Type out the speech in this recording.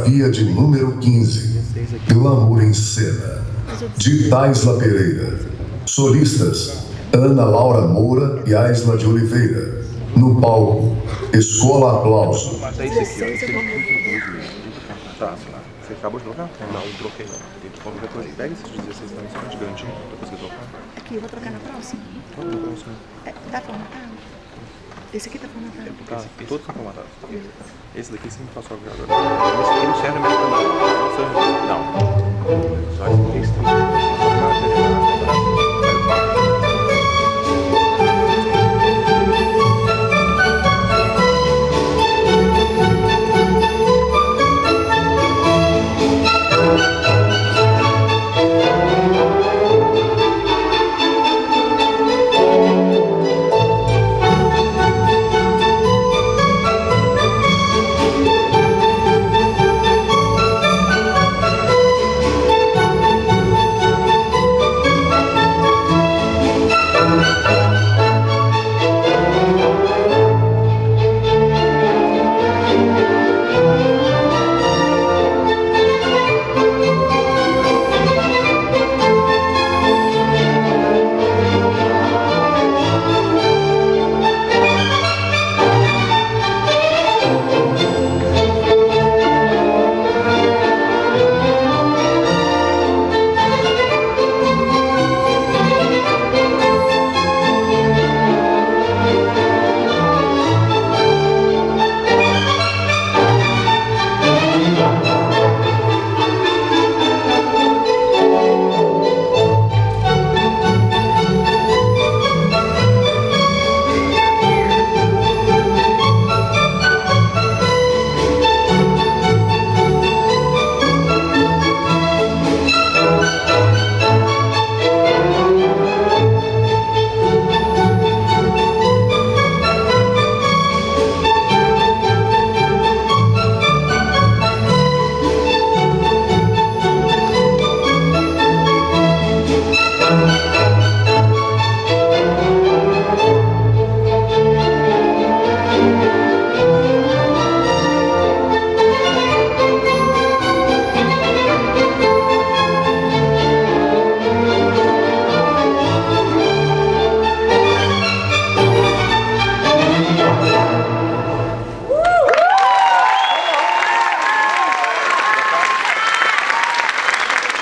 Coreografia de número 15. Glamour em cena. De Taisla Pereira. Solistas: Ana Laura Moura e Aisla de Oliveira. No palco, Escola Aplauso. Mas é isso aqui, ó. Esse tá, você acabou de trocar? Não, não troquei não. Tem que qualquer coisa. Pega esses 16 também, só de garantia, depois que trocar. Aqui, eu vou trocar na próxima. No próximo. Tá formatado? Esse aqui tá formatado. Tá, todos são formatados. Esse daqui sempre passou agora. Esse aqui não serve mais pra nada. Não. Só esse aqui.